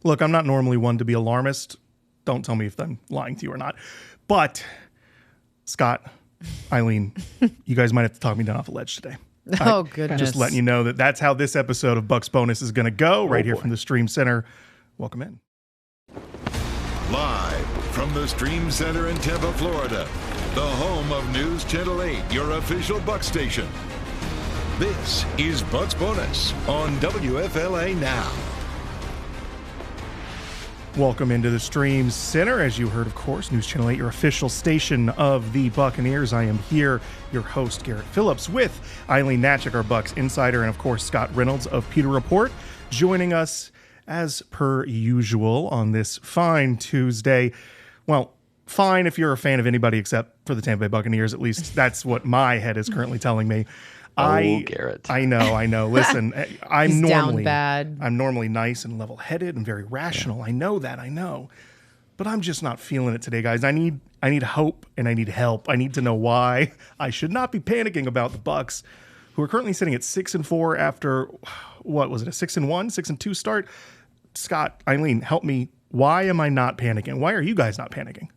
Look, I'm not normally one to be alarmist. Don't tell me if I'm lying to you or not. But, Scott, Aileen, you guys might have to talk me down off a ledge today. Oh, goodness. Just letting you know that that's how this episode of Bucs Bonus is going to go, right here from the Stream Center. Welcome in. Live from the Stream Center in Tampa, Florida, the home of News Channel 8, your official Bucs station. This is Bucs Bonus on WFLA Now. Welcome into the Stream Center. As you heard, of course, News Channel 8, your official station of the Buccaneers. I am here, your host, Garrett Phillips, with Aileen Hnatiuk, our Bucs insider, and, of course, Scott Reynolds of Pewter Report, joining us as per usual on this fine Tuesday. Well, fine if you're a fan of anybody except for the Tampa Bay Buccaneers. At least that's what my head is currently telling me. Garrett. I know. Listen, I'm normally nice and level-headed and very rational. I know that. But I'm just not feeling it today, guys. I need hope and I need help. I need to know why I should not be panicking about the Bucs, who are currently sitting at 6-4 after, what was it, a 6-1, 6-2 start? Scott, Aileen, help me. Why am I not panicking? Why are you guys not panicking?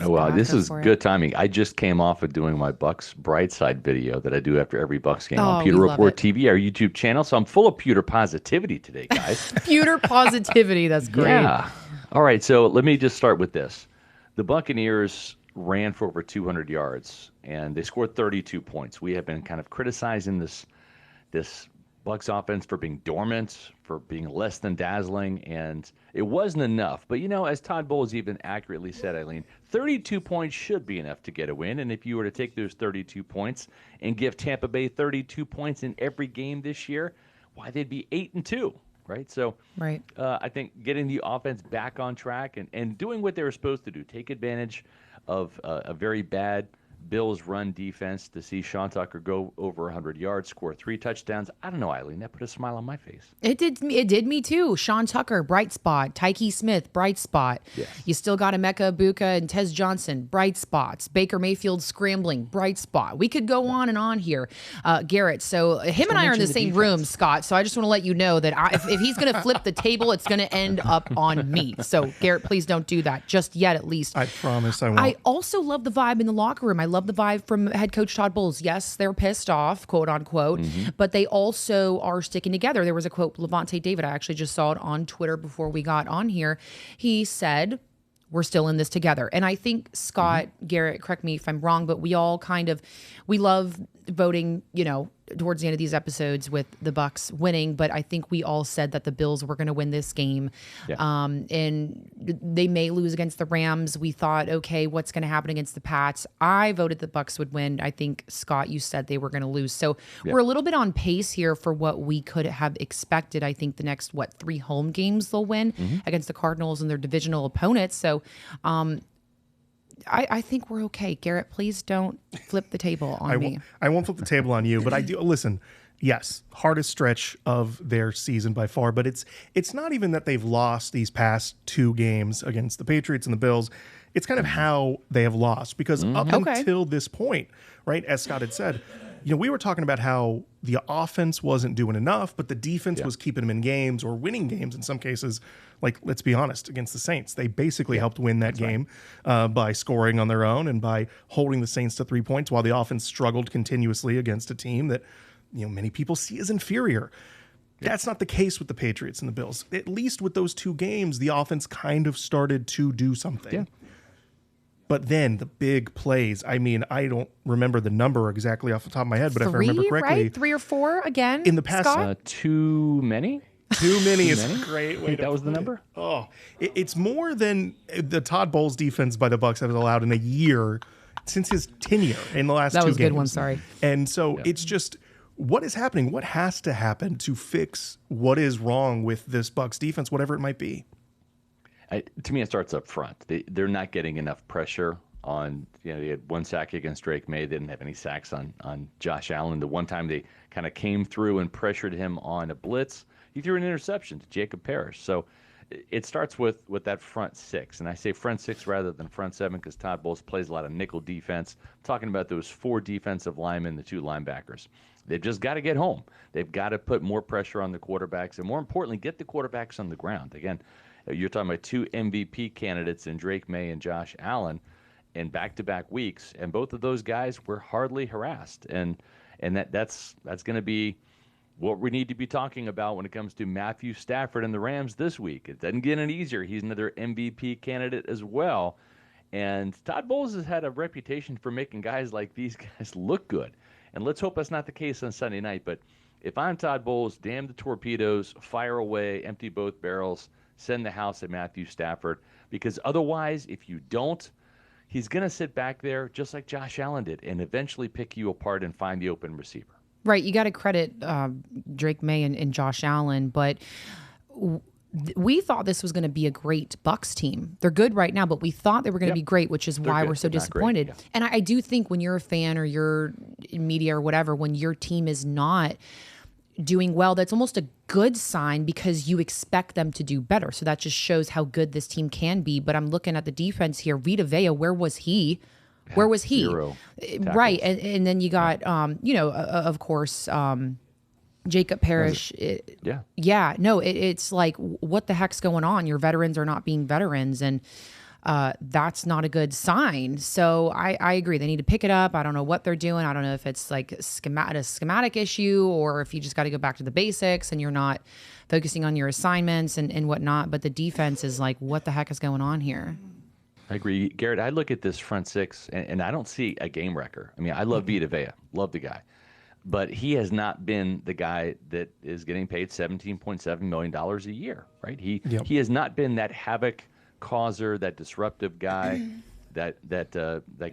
Oh, wow, this is good timing. I just came off of doing my Bucs Brightside video that I do after every Bucs game on Pewter Report TV, our YouTube channel. So I'm full of Pewter positivity today, guys. Pewter positivity, that's great. Yeah. All right, so let me just start with this. The Buccaneers ran for over 200 yards, and they scored 32 points. We have been kind of criticizing this Bucs offense for being dormant, for being less than dazzling, and it wasn't enough. But, as Todd Bowles even accurately said, Aileen, 32 points should be enough to get a win. And if you were to take those 32 points and give Tampa Bay 32 points in every game this year, why, they'd be 8-2, right? So right. I think getting the offense back on track and doing what they were supposed to do, take advantage of a very bad Bills run defense to see Sean Tucker go over 100 yards, score 3 touchdowns. I don't know, Aileen, that put a smile on my face. It did me too. Sean Tucker, bright spot. Tyke Smith, bright spot. Yes. You still got Emeka Egbuka and Tez Johnson, bright spots. Baker Mayfield scrambling, bright spot. We could go on and on here, Garrett. So him and I are in the same room, Scott. So I just want to let you know that if he's going to flip the table, it's going to end up on me. So Garrett, please don't do that just yet, at least. I promise I won't. I also love the vibe in the locker room. I love the vibe from head coach Todd Bowles. Yes, they're pissed off, quote unquote, but they also are sticking together. There was a quote, Levante David, I actually just saw it on Twitter before we got on here. He said, we're still in this together. And I think, Scott, Garrett, correct me if I'm wrong, but we all we love voting, towards the end of these episodes with the Bucs winning, but I think we all said that the Bills were going to win this game. Yeah. And they may lose against the Rams. We thought, okay, what's going to happen against the Pats? I voted the Bucs would win. I think, Scott, you said they were going to lose. So we're a little bit on pace here for what we could have expected. I think the next, 3 home games they'll win against the Cardinals and their divisional opponents. So, I think we're okay. Garrett, please don't flip the table on me. I won't flip the table on you, but I do. Listen, yes, hardest stretch of their season by far, but it's not even that they've lost these past 2 games against the Patriots and the Bills. It's kind of how they have lost, because up until this point, right, as Scott had said, we were talking about how the offense wasn't doing enough, but the defense was keeping them in games or winning games in some cases. Like, let's be honest, against the Saints, they basically helped win that game by scoring on their own and by holding the Saints to 3 points, while the offense struggled continuously against a team that many people see as inferior. That's not the case with the Patriots and the Bills. At least with those 2 games, the offense kind of started to do something. Yeah. But then the big plays, I don't remember the number exactly off the top of my head, but if I remember correctly. Right? 3 or 4 again? In the past. Too many? Too many is a great way to that was the number? Oh, it's more than the Todd Bowles defense by the Bucs have allowed in a year since his tenure in the last 2 games. That was a good one, sorry. And so it's just, what is happening? What has to happen to fix what is wrong with this Bucs defense, whatever it might be? To me, it starts up front. They're not getting enough pressure on, they had 1 sack against Drake May. They didn't have any sacks on Josh Allen. The one time they kind of came through and pressured him on a blitz, he threw an interception to Jacob Parrish. So it starts with that front 6. And I say front 6 rather than front 7 because Todd Bowles plays a lot of nickel defense. I'm talking about those 4 defensive linemen, the 2 linebackers. They've just got to get home. They've got to put more pressure on the quarterbacks and, more importantly, get the quarterbacks on the ground. Again, You're talking about 2 MVP candidates in Drake May and Josh Allen in back-to-back weeks, and both of those guys were hardly harassed. And that's going to be what we need to be talking about when it comes to Matthew Stafford and the Rams this week. It doesn't get any easier. He's another MVP candidate as well. And Todd Bowles has had a reputation for making guys like these guys look good. And let's hope that's not the case on Sunday night. But if I'm Todd Bowles, damn the torpedoes, fire away, empty both barrels, send the house at Matthew Stafford. Because otherwise, if you don't, he's going to sit back there just like Josh Allen did and eventually pick you apart and find the open receiver. Right. You got to credit Drake May and Josh Allen, but we thought this was going to be a great Bucs team. They're good right now, but we thought they were going to be great, which is why we're so disappointed. Yeah. And I do think when you're a fan or you're in media or whatever, when your team is not doing well, that's almost a good sign because you expect them to do better. So that just shows how good this team can be. But I'm looking at the defense here. Vita Vea, where was he? Where was he? 0 right. And then you got, of course, Jacob Parrish. It's like, what the heck's going on? Your veterans are not being veterans. And that's not a good sign. So I agree. They need to pick it up. I don't know what they're doing. I don't know if it's like a schematic issue or if you just got to go back to the basics and you're not focusing on your assignments and whatnot. But the defense is like, what the heck is going on here? I agree. Garrett, I look at this front six, and I don't see a game wrecker. I mean, I love Vita Vea. Love the guy. But he has not been the guy that is getting paid $17.7 million a year, right? He has not been that havoc causer, that disruptive guy, that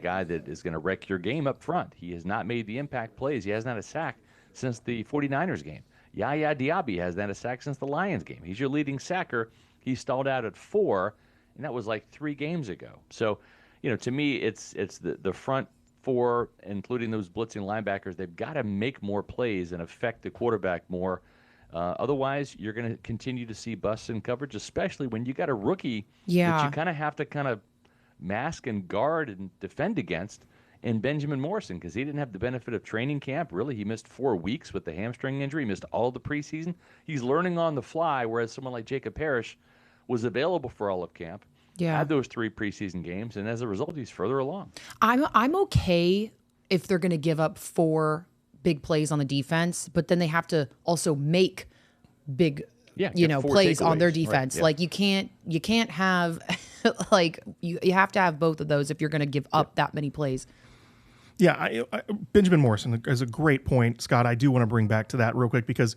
guy that is going to wreck your game up front. He has not made the impact plays. He hasn't had a sack since the 49ers game. Yaya Diaby hasn't had a sack since the Lions game. He's your leading sacker. He stalled out at 4. And that was like 3 games ago. So, to me, it's the front 4, including those blitzing linebackers. They've got to make more plays and affect the quarterback more. Otherwise, you're going to continue to see busts in coverage, especially when you got a rookie that you kind of have to kind of mask and guard and defend against in Benjamin Morrison, because he didn't have the benefit of training camp. Really, he missed 4 weeks with the hamstring injury. He missed all the preseason. He's learning on the fly, whereas someone like Jacob Parrish was available for all of camp, had those 3 preseason games, and as a result, he's further along. I'm okay if they're going to give up 4 big plays on the defense, but then they have to also make big, plays on their defense. Right, Like you can't have, like you have to have both of those if you're going to give up that many plays. Yeah, Benjamin Morrison is a great point, Scott. I do want to bring back to that real quick because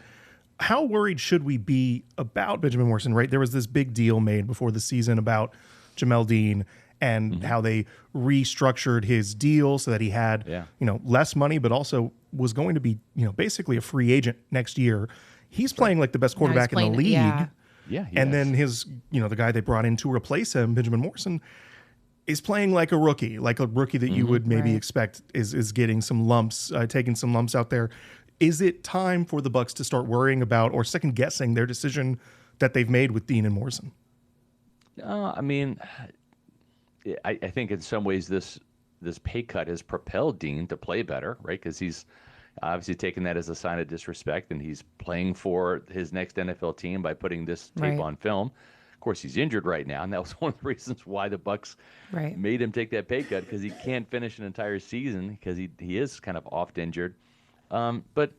how worried should we be about Benjamin Morrison, right? There was this big deal made before the season about Jamel Dean and how they restructured his deal so that he had, less money, but also was going to be, basically a free agent next year. He's playing like the best quarterback in the league. And then his, the guy they brought in to replace him, Benjamin Morrison, is playing like a rookie that you would maybe expect is getting some lumps, taking some lumps out there. Is it time for the Bucs to start worrying about or second guessing their decision that they've made with Dean and Morrison? I think in some ways this pay cut has propelled Dean to play better, right? Because he's obviously taken that as a sign of disrespect, and he's playing for his next NFL team by putting this tape on film. Of course, he's injured right now, and that was one of the reasons why the Bucs made him take that pay cut, because he can't finish an entire season because he is kind of oft injured. But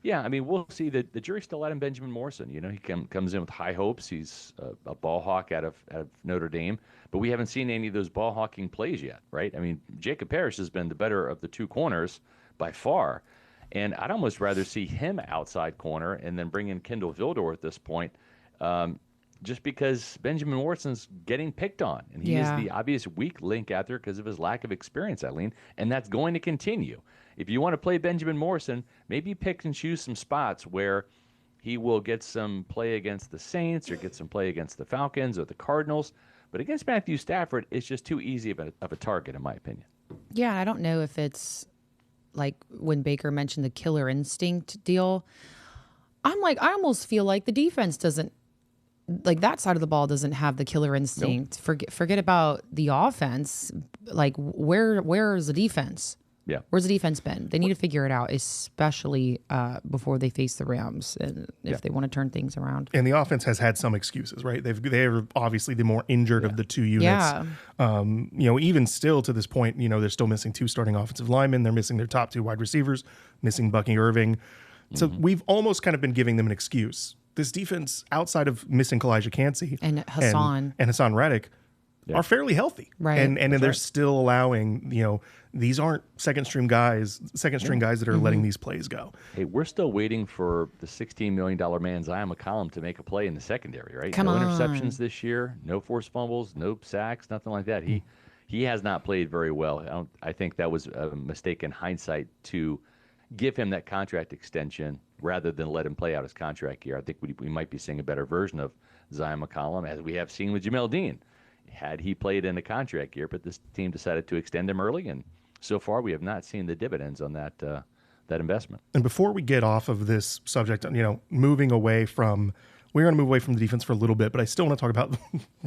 yeah, we'll see. The jury's still out on Benjamin Morrison. He comes in with high hopes. He's a ball hawk out of Notre Dame, but we haven't seen any of those ball hawking plays yet, right? Jacob Parrish has been the better of the 2 corners by far, and I'd almost rather see him outside corner and then bring in Kendall Vildor at this point, just because Benjamin Morrison's getting picked on, and he is the obvious weak link out there because of his lack of experience, Aileen, and that's going to continue. If you want to play Benjamin Morrison, maybe pick and choose some spots where he will get some play against the Saints or get some play against the Falcons or the Cardinals. But against Matthew Stafford, it's just too easy of a target, in my opinion. Yeah, I don't know if it's like when Baker mentioned the killer instinct deal. I'm like, I almost feel like the defense doesn't, like that side of the ball doesn't have the killer instinct. Nope. Forget about the offense. Like where is the defense? Yeah. Where's the defense been? They need to figure it out, especially before they face the Rams, and if they want to turn things around. And the offense has had some excuses, right? They're obviously the more injured of the two units. Yeah. Even still to this point, they're still missing 2 starting offensive linemen. They're missing their top 2 wide receivers, missing Bucky Irving. So we've almost kind of been giving them an excuse. This defense, outside of missing Kalijah Cansey And Hassan. and Hassan Reddick, are fairly healthy. Right. And they're still allowing, these aren't second string guys that are letting these plays go. Hey, we're still waiting for the $16 million man Zion McCollum to make a play in the secondary, right? Come no on. interceptions this year, no forced fumbles, no sacks, nothing like that. He has not played very well. I think that was a mistake in hindsight to give him that contract extension rather than let him play out his contract year. I think we might be seeing a better version of Zion McCollum, as we have seen with Jamel Dean, had he played in a contract year, but this team decided to extend him early, and so far we have not seen the dividends on that investment. And before we get off of this subject, we're going to move away from the defense for a little bit, but I still want to talk about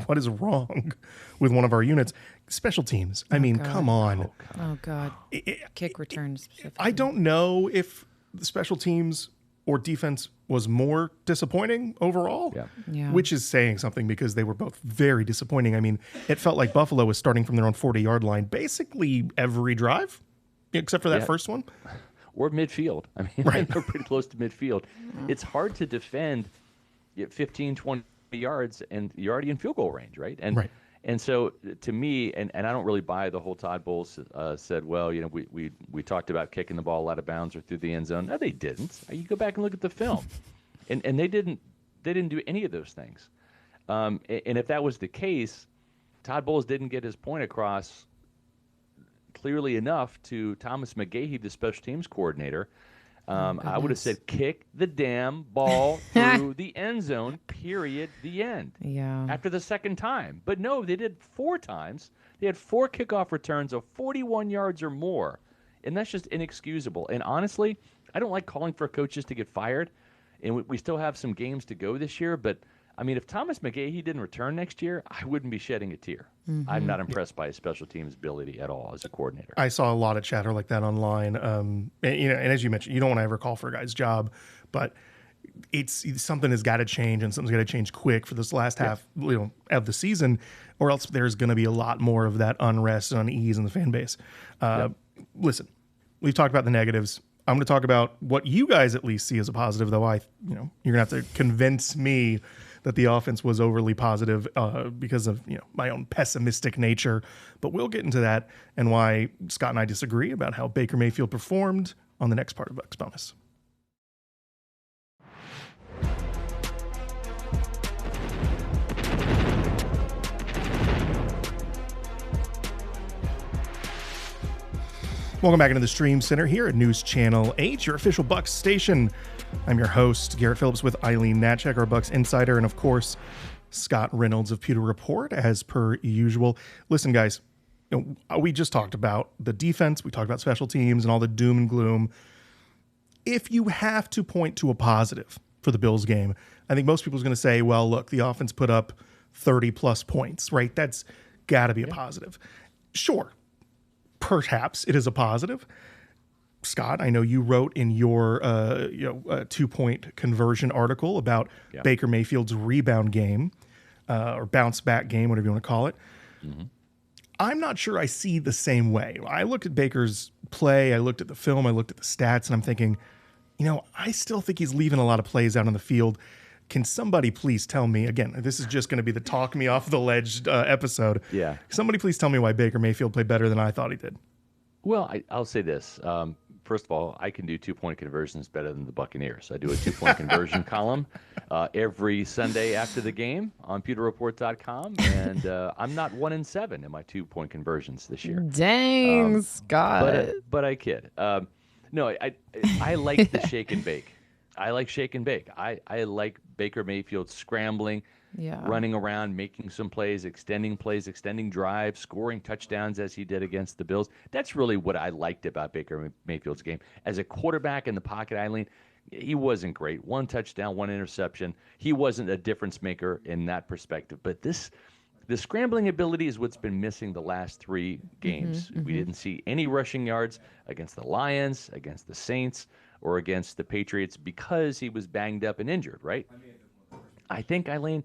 what is wrong with one of our units, special teams. Come on. Oh, God. Kick returns. I don't know if the special teams or defense was more disappointing overall, Yeah. which is saying something because they were both very disappointing. It felt like Buffalo was starting from their own 40-yard line basically every drive, except for that first one. Or midfield. Right. They're pretty close to midfield. It's hard to defend at 15, 20 yards, and you're already in field goal range, right? And so to me, and I don't really buy the whole Todd Bowles said, well, we talked about kicking the ball out of bounds or through the end zone. No, they didn't. You go back and look at the film, and they didn't do any of those things. And if that was the case, Todd Bowles didn't get his point across clearly enough to Thomas McGahee, the special teams coordinator. I would have said, kick the damn ball through the end zone, period, the end. Yeah. After the second time. But no, they did 4 times. They had 4 kickoff returns of 41 yards or more. And that's just inexcusable. And honestly, I don't like calling for coaches to get fired. And we still have some games to go this year. But, if Thomas McGahee didn't return next year, I wouldn't be shedding a tear. I'm not impressed by his special teams ability at all as a coordinator. I saw a lot of chatter like that online. And as you mentioned, you don't want to ever call for a guy's job, but it's something has got to change, and something's got to change quick for this last half of the season, or else there's going to be a lot more of that unrest and unease in the fan base. Listen, we've talked about the negatives. I'm going to talk about what you guys at least see as a positive, though you're going to have to convince me that the offense was overly positive because of my own pessimistic nature. But we'll get into that and why Scott and I disagree about how Baker Mayfield performed on the next part of Bucs Bonus. Welcome back into the Stream Center here at News Channel 8, your official Bucs station. I'm your host, Garrett Phillips, with Aileen Hnatiuk, our Bucs insider, and of course, Scott Reynolds of Pewter Report, as per usual. Listen, guys, we just talked about the defense, we talked about special teams and all the doom and gloom. If you have to point to a positive for the Bills game, I think most people are going to say, well, look, the offense put up 30-plus points, right? That's got to be a positive. Sure, perhaps it is a positive. Scott, I know you wrote in your 2-point conversion article about Baker Mayfield's rebound game or bounce back game, whatever you want to call it. Mm-hmm. I'm not sure I see the same way. I looked at Baker's play, I looked at the film, I looked at the stats, and I'm thinking, I still think he's leaving a lot of plays out on the field. Can somebody please tell me, again, this is just going to be the talk me off the ledge episode. Yeah. Somebody please tell me why Baker Mayfield played better than I thought he did. Well, I'll say this. First of all, I can do 2-point conversions better than the Buccaneers. I do a 2-point conversion column every Sunday after the game on pewterreport.com, and I'm not 1 in 7 in my 2-point conversions this year. Dang, Scott. But I kid. No, I like the shake and bake. I like shake and bake. I like Baker Mayfield scrambling, running around, making some plays, extending drives, scoring touchdowns as he did against the Bills. That's really what I liked about Baker Mayfield's game. As a quarterback in the pocket, Aileen, he wasn't great. 1 touchdown, 1 interception. He wasn't a difference maker in that perspective. But this The scrambling ability is what's been missing the last 3 games. We didn't see any rushing yards against the Lions, against the Saints, or against the Patriots because he was banged up and injured, right? I think, Aileen,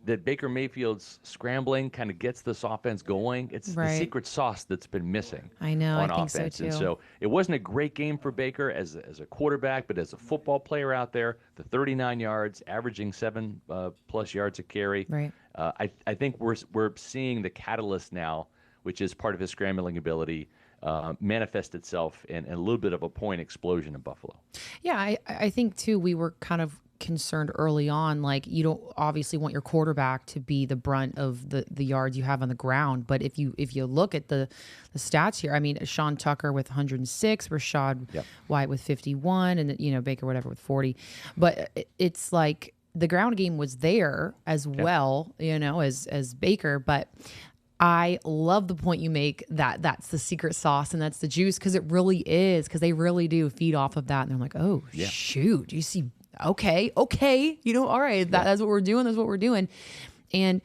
that Baker Mayfield's scrambling kind of gets this offense going. It's the secret sauce that's been missing. I know, on I think offense. so too. And so it wasn't a great game for Baker as a quarterback, but as a football player out there, the 39 yards, averaging 7 plus yards a carry. Right. I think we're seeing the catalyst now, which is part of his scrambling ability, manifest itself in a little bit of a point explosion in Buffalo. Yeah, I think too we were kind of concerned early on, like you don't obviously want your quarterback to be the brunt of the yards you have on the ground, but if you look at the stats here, I mean, Sean Tucker with 106, Rashad White with 51, and Baker whatever with 40, but it's like the ground game was there as well, as Baker, but I love the point you make that that's the secret sauce and that's the juice, because it really is, because they really do feed off of that, and they're like, oh shoot, you see. Okay, all right, that's what we're doing. That's what we're doing. And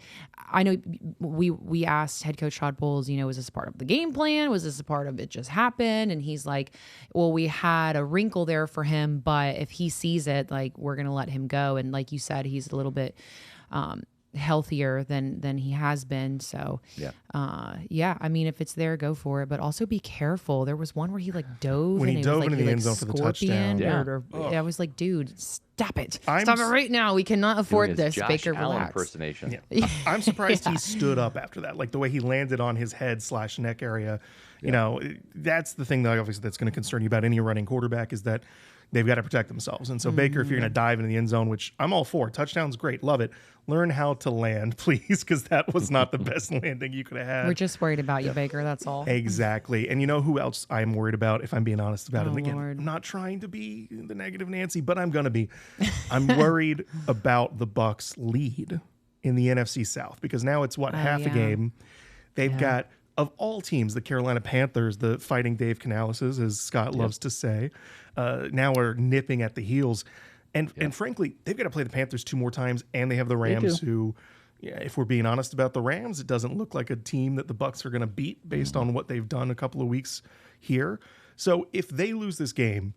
I know we asked head coach Todd Bowles, was this a part of the game plan? Was this a part of it just happened? And he's like, well, we had a wrinkle there for him, but if he sees it, like, we're going to let him go. And like you said, he's a little bit healthier than he has been. So I mean, if it's there, go for it, but also be careful. There was one where he like dove when and he dove was, into the end zone for the touchdown. I was like, dude, stop it. Stop it right now. We cannot afford this. Josh Baker, Allen relax. impersonation. I'm surprised he stood up after that. Like the way he landed on his head / neck area. That's the thing that obviously that's going to concern you about any running quarterback, is that they've got to protect themselves. And so Baker, if you're going to dive into the end zone, which I'm all for, touchdown's great, love it. Learn how to land, please, because that was not the best landing you could have had. We're just worried about you, Baker. That's all. Exactly. And you know who else I'm worried about, if I'm being honest about it? And again, Lord. I'm not trying to be the negative Nancy, but I'm going to be. I'm worried about the Bucs lead in the NFC South, because now it's half a game. They've got, of all teams, the Carolina Panthers, the Fighting Dave Canaleses, as Scott loves to say, now are nipping at the heels. And frankly, they've got to play the Panthers 2 more times, and they have the Rams, who, if we're being honest about the Rams, it doesn't look like a team that the Bucs are going to beat based on what they've done a couple of weeks here. So if they lose this game,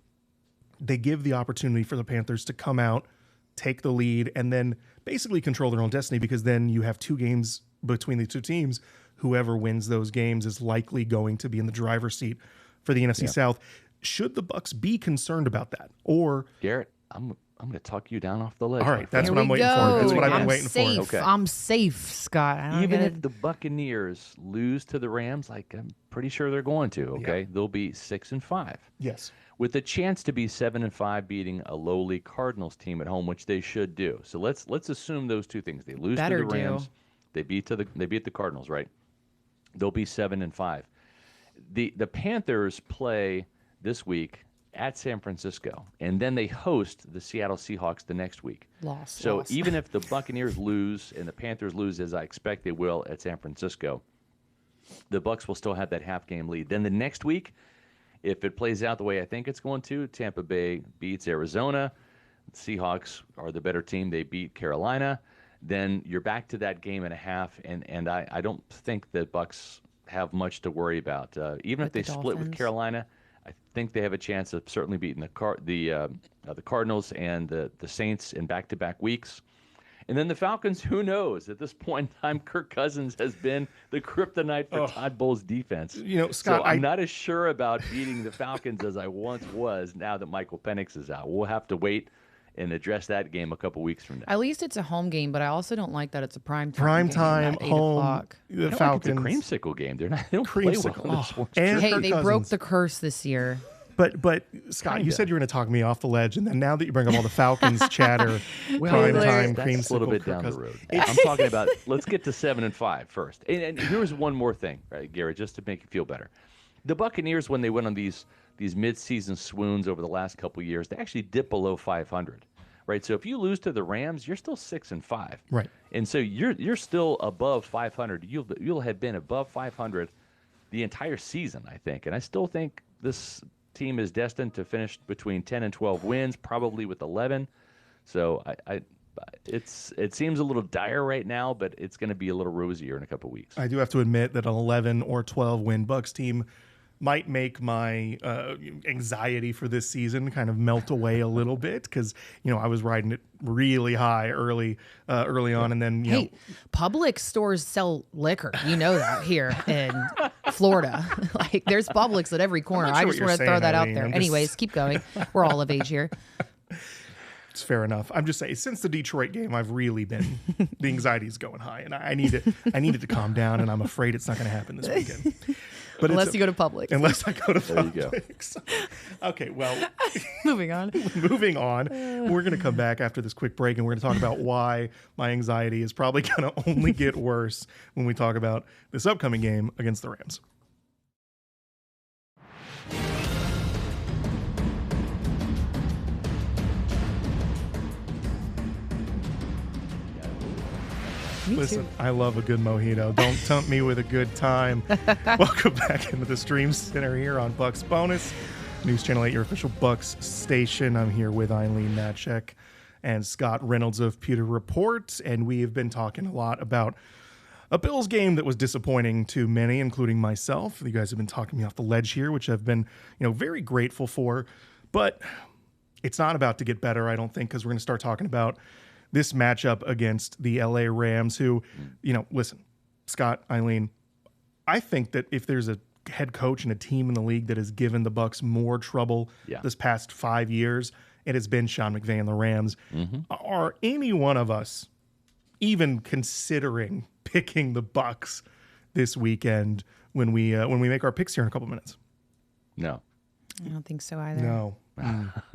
they give the opportunity for the Panthers to come out, take the lead, and then basically control their own destiny, because then you have 2 games between the 2 teams. Whoever wins those games is likely going to be in the driver's seat for the NFC South. Should the Bucs be concerned about that? Or Garrett, I'm going to talk you down off the ledge. All right, that's Here what I'm we waiting go. for. That's what I've been waiting safe. for. Okay. I'm safe, Scott. Even if the Buccaneers lose to the Rams, like I'm pretty sure they're going to, okay? They'll be 6-5. Yes. With a chance to be 7-5, beating a lowly Cardinals team at home, which they should do. So let's assume those 2 things. They lose to the Rams, they beat the Cardinals, right? They'll be 7-5. The Panthers play this week at San Francisco, and then they host the Seattle Seahawks the next week. Lost. Even if the Buccaneers lose and the Panthers lose, as I expect they will at San Francisco, the Bucs will still have that half-game lead. Then the next week, if it plays out the way I think it's going to, Tampa Bay beats Arizona. The Seahawks are the better team. They beat Carolina. Then you're back to that game and a half, and I don't think the Bucs have much to worry about. Even if they split with Carolina, I think they have a chance of certainly beating the Cardinals and the Saints in back-to-back weeks. And then the Falcons, who knows? At this point in time, Kirk Cousins has been the kryptonite for Todd Bowles' defense. Scott, so I'm not as sure about beating the Falcons as I once was now that Michael Penix is out. We'll have to wait and address that game a couple weeks from now. At least it's a home game, but I also don't like that it's a prime time home. The Falcons. Like it's a creamsicle game. They don't play well. Hey, they broke the curse this year. But Scott, you said you were going to talk me off the ledge, and then now that you bring up all the Falcons chatter, prime time, that's a little bit down the road. I'm talking about, let's get to 7-5 first. And here's one more thing, right, Garrett, just to make you feel better. The Buccaneers, when they went on these mid-season swoons over the last couple of years, they actually dip below 500, right? So if you lose to the Rams, you're still 6-5, right? And so you're still above 500. You'll have been above 500 the entire season, I think, and I still think this team is destined to finish between 10 and 12 wins, probably with 11. So It seems a little dire right now, but it's going to be a little rosier in a couple weeks. I do have to admit that an 11 or 12 win Bucs team might make my anxiety for this season kind of melt away a little bit, because I was riding it really high early on, and then hey, Publix stores sell liquor. You know that here in Florida, like there's Publix at every corner. Sure I just want to throw that Aileen. out there. Anyways, keep going. We're all of age here. It's fair enough. I'm just saying, since the Detroit game, I've really been the anxiety's going high, and I need it to calm down, and I'm afraid it's not going to happen this weekend. But unless you go to Publix. Unless I go to There you go. Publix. Okay, well, Moving on. moving on. We're going to come back after this quick break, and we're going to talk about why my anxiety is probably going to only get worse when we talk about this upcoming game against the Rams. Listen, I love a good mojito. Don't tempt me with a good time. Welcome back into the Stream Center here on Bucs Bonus, News Channel 8, your official Bucs station. I'm here with Aileen, Hnatiuk, and Scott Reynolds of Pewter Report, and we have been talking a lot about a Bills game that was disappointing to many, including myself. You guys have been talking me off the ledge here, which I've been, very grateful for. But it's not about to get better, I don't think, because we're going to start talking about this matchup against the LA Rams, who, listen, Scott, Aileen, I think that if there's a head coach and a team in the league that has given the Bucs more trouble this past 5 years, it has been Sean McVay and the Rams. Are any one of us even considering picking the Bucs this weekend when we make our picks here in a couple minutes? No. I don't think so either. No.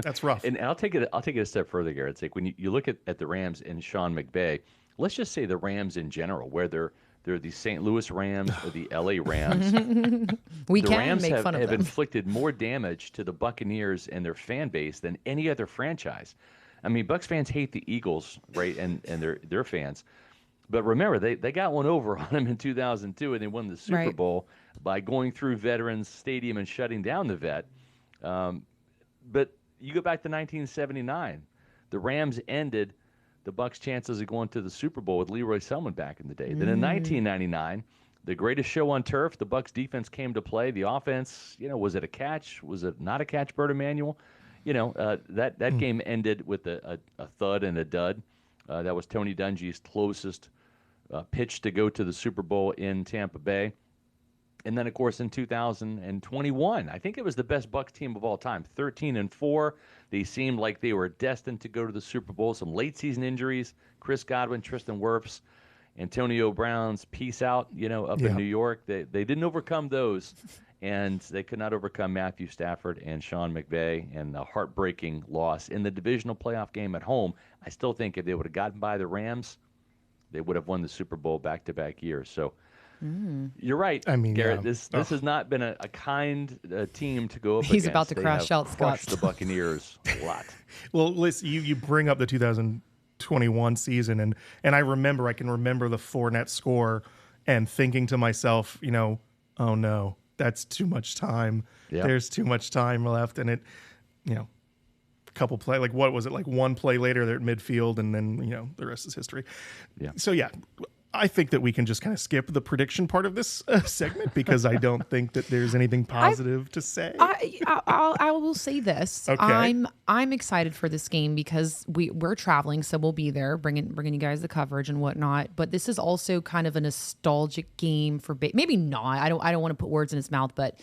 That's rough. And I'll take it a step further, Garrett. It's like when you look at the Rams and Sean McVay, let's just say the Rams in general, whether they're the St. Louis Rams or the LA Rams. The Rams make fun of have them. inflicted more damage to the Buccaneers and their fan base than any other franchise. I mean, Bucs fans hate the Eagles, right, and their fans. But remember, they got one over on them in 2002, and they won the Super Bowl by going through Veterans Stadium and shutting down the Vet. But you go back to 1979, the Rams ended the Bucs' chances of going to the Super Bowl with Leroy Selman back in the day. Then in 1999, the greatest show on turf, the Bucs defense came to play. The offense, was it a catch? Was it not a catch, Bert Emanuel? That game ended with a thud and a dud. That was Tony Dungy's closest pitch to go to the Super Bowl in Tampa Bay. And then, of course, in 2021, I think it was the best Bucs team of all time, 13-4. They seemed like they were destined to go to the Super Bowl. Some late-season injuries, Chris Godwin, Tristan Wirfs, Antonio Brown's peace out, up in New York. They didn't overcome those, and they could not overcome Matthew Stafford and Sean McVay, and a heartbreaking loss in the divisional playoff game at home. I still think if they would have gotten by the Rams, they would have won the Super Bowl back-to-back years. So you're right, Garrett. This has not been a kind team to go up against. He's about to crash out, Scott. Crushed the Buccaneers a lot. Well, listen, you bring up the 2021 season, and I can remember the Fournette score and thinking to myself, oh no, that's too much time. Yeah. There's too much time left, and it, a couple play, like what was it, like one play later they're at midfield, and then the rest is history. Yeah. So I think that we can just kind of skip the prediction part of this segment, because I don't think that there's anything positive to say. I will say this. Okay. I'm excited for this game because we're traveling, so we'll be there, bringing you guys the coverage and whatnot. But this is also kind of a nostalgic game for maybe not. I don't want to put words in his mouth, but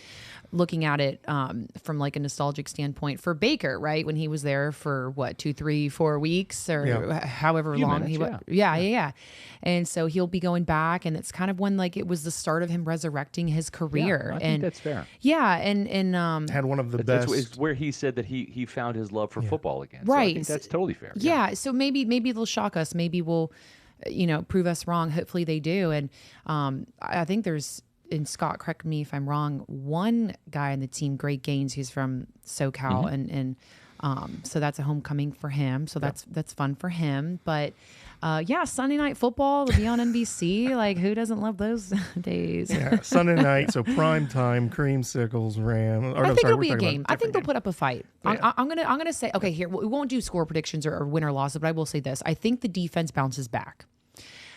looking at it from like a nostalgic standpoint for Baker, right? When he was there for 2, 3, 4 weeks or however long he was. Yeah. And so he'll be going back, and it's kind of when like it was the start of him resurrecting his career. I think that's fair. Yeah, and had one of the best. It's where he said that he found his love for football again. Right. So I think that's totally fair. Yeah. So maybe they'll shock us. Maybe we'll, prove us wrong. Hopefully they do. And I think there's, and Scott, correct me if I'm wrong, one guy on the team, Greg Gaines, he's from SoCal, and so that's a homecoming for him. So that's fun for him. But Yeah, Sunday Night Football will be on NBC. Like, who doesn't love those days? Yeah, Sunday night, so prime time, creamsicles, I think it'll be a game. I think they'll put up a fight. Yeah. I'm gonna say, okay, here we won't do score predictions or win or loss, but I will say this: I think the defense bounces back.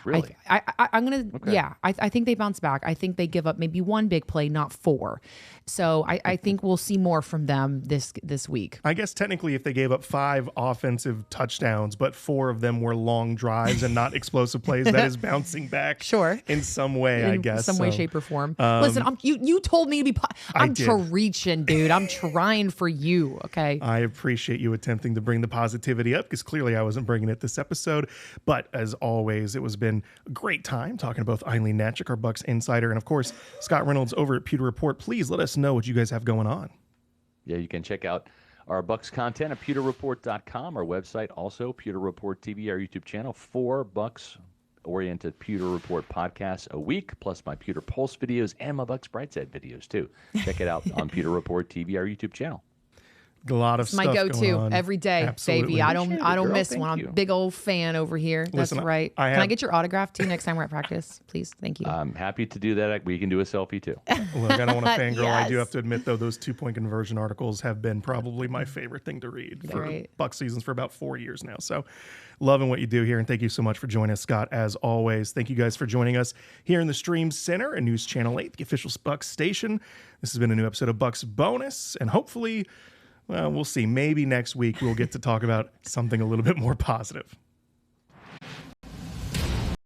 Really? I'm gonna. Okay. Yeah, I think they bounce back. I think they give up maybe one big play, not four. So I think we'll see more from them this week. I guess technically, if they gave up 5 offensive touchdowns, but 4 of them were long drives and not explosive plays, that is bouncing back. Sure. In some way, I guess. Some way, shape, or form. Listen, you told me to be. I'm reaching, dude. I'm trying for you. Okay. I appreciate you attempting to bring the positivity up because clearly I wasn't bringing it this episode. But as always, it was been a great time talking to both Aileen Hnatiuk, our Bucs insider, and of course Scott Reynolds over at Pewter Report. Please let us know what you guys have going on. Yeah, you can check out our Bucs content at pewterreport.com, our website, also Pewter Report TV, our YouTube channel, 4 Bucs-oriented Pewter Report podcasts a week, plus my Pewter Pulse videos and my Bucs Brightside videos too. Check it out on Pewter Report TV, our YouTube channel. A lot of stuff my go-to going on. every day, Absolutely. baby. I don't miss Thank one. you. I'm a big old fan over here. That's Listen, right. Can I get your autograph too next time we're at practice, please? Thank you. I'm happy to do that. We can do a selfie too. Look, I don't want to fangirl. Yes. I do have to admit, though, those 2-point conversion articles have been probably my favorite thing to read for Right. Bucs seasons for about 4 years now. So loving what you do here. And thank you so much for joining us, Scott, as always. Thank you guys for joining us here in the Stream Center and News Channel 8, the official Bucs station. This has been a new episode of Bucs Bonus. And hopefully, well, we'll see. Maybe next week we'll get to talk about something a little bit more positive.